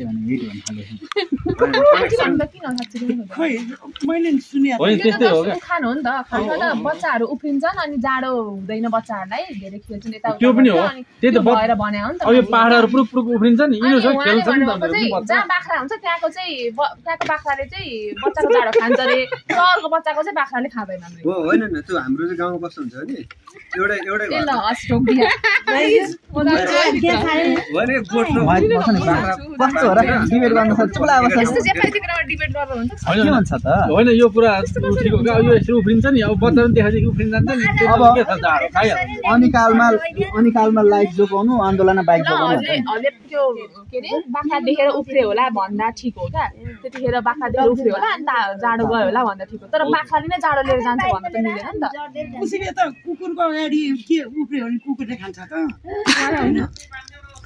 त्यसै भने हिट भन्न थाल्यो खै मैले सुने होइन त्यस्तै हो क्या खानु हो नि त खानु त बच्चाहरू उफ्रिन्छन् अनि जाडो हुँदैन बच्चाहरूलाई धेरै खेल्छन् यता त्यो पनि हो त्यही त भएर भने हो नि त अब यो पाहाडहरू पुरुक पुरुक उफ्रिन्छ नि यिनीहरूसँग खेल्छन् नि त जहाँ बाख्रा हुन्छ त्यहाँको बाख्राले चाहिँ बच्चाको जाडो खान्छ अरे सहरको बच्चाको चाहिँ बाख्राले खाँदैन हो होइन न त्यो हाम्रो चाहिँ गाउँमा कस्तो हुन्छ भने एउटा होइन यो पुरा ठिक हो क्या यो यसरी उफ्रिन्छ नि अब बच्चा पनि देखादेखि उफ्रिन्छ नि अब के छ जाडो खाइहाल्छ अनिकालमा लाइक जोगाउनु आन्दोलनमा बाइक जोगाउनु त्यो के अरे बाख्रा देखेर उफ्रियो होला भन्दा ठिक हो क्या त्यतिखेर बाख्रा देखेर उफ्रियो होला अनि जाडो गयो होला भन्दा ठिक हो तर बाख्राले नै जाडो लिएर जान्छ भन्दा त मिलेन नि त उसले त कुकुरको अगाडि के उफ्रियो भने कुकुरले खान्छ त होइन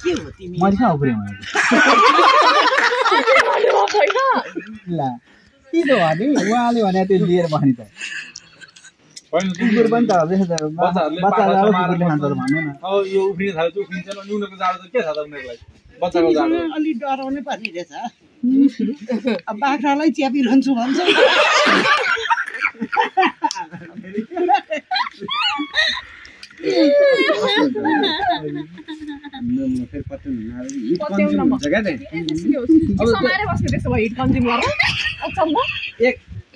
के हो तिमी मैले कहाँ उफ्रियो ल के त भने उहाँले भने त्यो लिएर बस्ने त कुकुर पनि त खान्छ भन्नु न अब यो उफ्रिन थाल्यो त्यो उफ्रिन्छ अनि उनीहरूको जाडो त के छ त उनीहरूलाई बच्चाको जाडो अलि डराउनै पर्ने रहेछ अब बाख्रालाई च्यापिरहन्छु भन्छ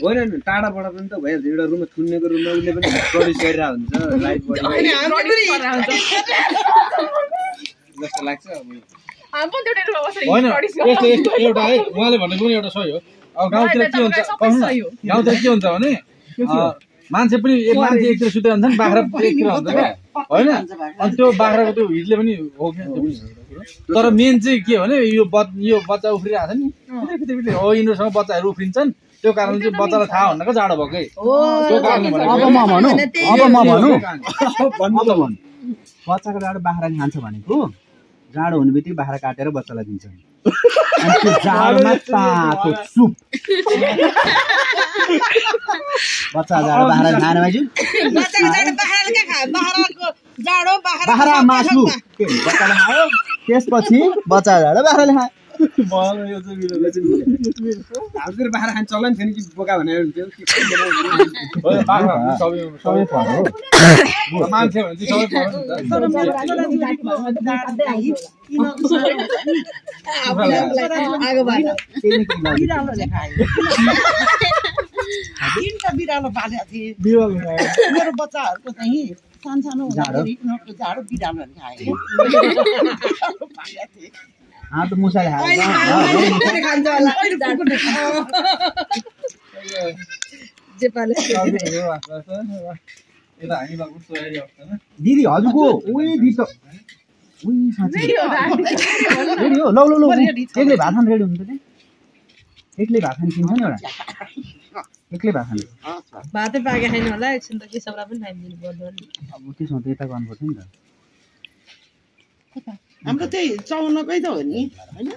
होइन नि टाढाबाट पनि त भइहाल्छ एउटा रुममा थुन्नेको रुममा उसले पनि प्रड्युस गरिरहेको हुन्छ लाइट जस्तो लाग्छ अब होइन यस्तो एउटा है उहाँले भनेको पनि एउटा सही हो अब गाउँतिर के हुन्छ गाउँतिर के हुन्छ भने मान्छे पनि मान्छे एकतिर सुते हुन्छ नि बाख्रा एकतिर हुन्छ क्या होइन अनि त्यो बाख्राको त्यो हिटले पनि हो क्या तर मेन चाहिँ के हो भने यो बच्चा उफ्रिरहेको छ नि हो यिनीहरूसँग बच्चाहरू उफ्रिन्छन् त्यो कारणले चाहिँ बच्चालाई थाहा हुनको जाडो भएकै त्यो कारणले बच्चाको जाडो बाख्रा खान्छ भनेको जाडो हुने बित्तिकै बाख्रा काटेर बच्चालाई दिन्छ अनि त्यो जाडोमा तातो सुप बच्चा जाडो बाख्रा खाने मान्छे बाख्रा मासु बच्चाले खायो त्यसपछि बच्चा जाडो बाख्राले खायो हजुर बाख्रा खान चल्दैन थियो नि कि बोका भने हुन्थ्यो मान्छे भने चाहिँ बिरालो पालेको थिएँ मेरो बच्चाहरूको चाहिँ सानो हुँदाखेरि जाडो बिरालोले खायो त मुसाले दिदी हजुरको लौ एक्लै भात खान रेडी हुन्छ एक्लै भात खान किन्छ नि एउटा एक्लै भात खाने भातै पाके खाइन होला एकछिन त के सबरा पनि खाइदिनु पर्दैन अब त्यसमा त यता गर्नुपर्छ नि त हाम्रो त्यही 54कै त हो नि हैन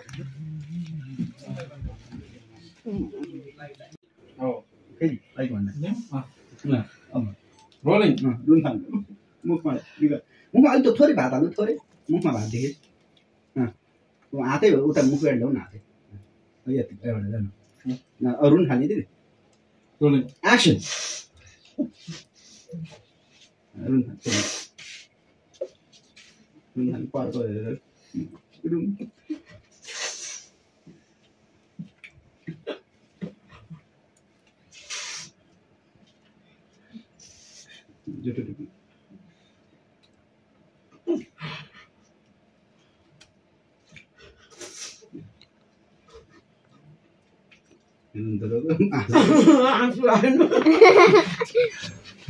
हो फेरि लाइक भन्नु अब रोलिङ दुन खानु मुखमा अलि त थोरै भात हाल्नु थोरै मुखमा भात देखे हातै उता मुखबाट ल्याउनु हातै यति एउटा जानु रुन खाने दिदी रोलिङ एक्सन रुन पर्को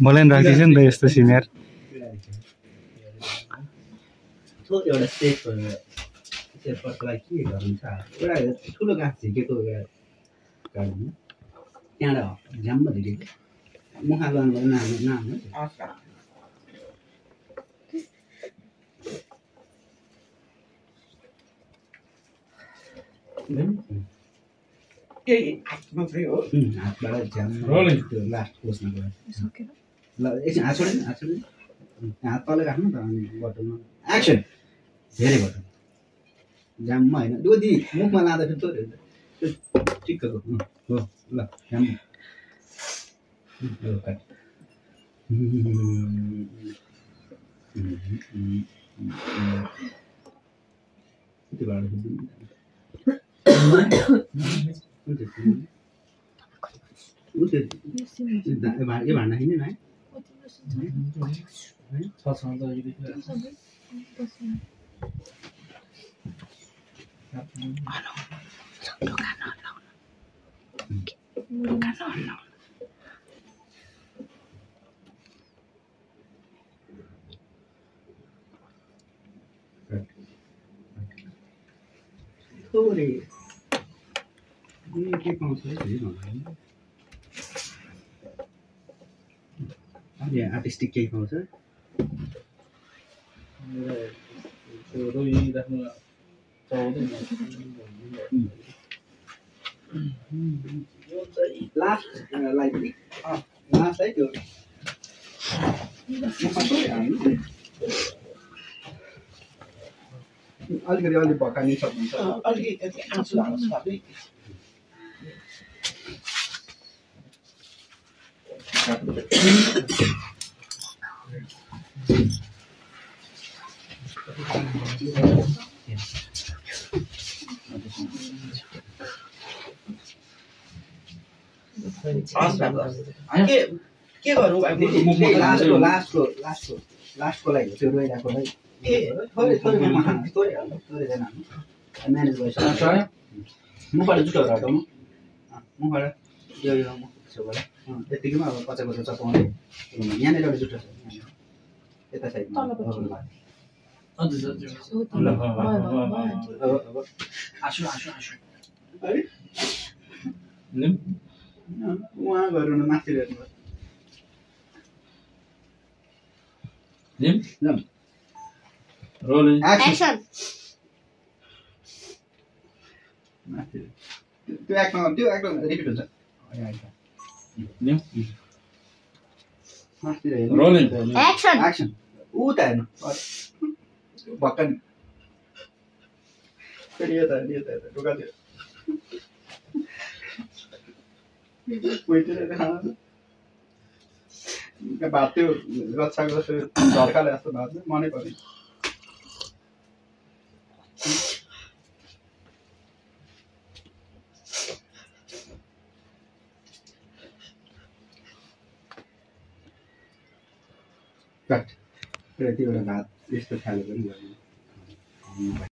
मलाई राखिदिन्छ नि त यस्तो सिनियर एउटा शेर्पालाई के गर्नु छ एउटा ठुलो गाछ झिकेको काट्नु त्यहाँबाट झ्याम्म झिकेको मुखा गर्नु नाम मात्रै हो हातबाट झ्याम्म त्यो लास्ट कोस्न गयो ल एकछिन हात छोड्नु हात तलै राख्नु त अनि बटनमा एक्सन धेरै बटन जाममा होइन त्यो दि मुखमा लाँदा फेरि थोरै हुन्छ ठिक्कको हो ल जाम ल काट त्यो बाटो ये भाँडा किन न थोरै के पाउँछ है आर्टिस्टिक केही पाउँछ लास्ट लाइक लास्ट है त्यो अलिकति अलिक भकानी सक्नुहुन्छ अलिकति आँसु हाल्नुहोस् भाइ के गरौँ लास्टको लागि त्यो रोइरहेको है म्यानेज भइसक्छ मुखबाट जुठोहरू हटाउनु मुखबाट यो छेउबाट त्यतिकैमा अब कचा कचा चपाउँदै यहाँनिर एउटा जुठो छ यता साइडमा उहाँ गएर माथि रोलिङ एक्सन त्यो एक्टमा त्यो एक्टमा रिपिट हुन्छ रोलिङ एक्सन ऊ त हेर्नु भक्कन फेरि यता ढुका थियो भात त्यो रक्षाको जस्तो झर्काले जस्तो भात मनै पर्यो कट त्यतिबेला भात यस्तो खाले पनि गर्नु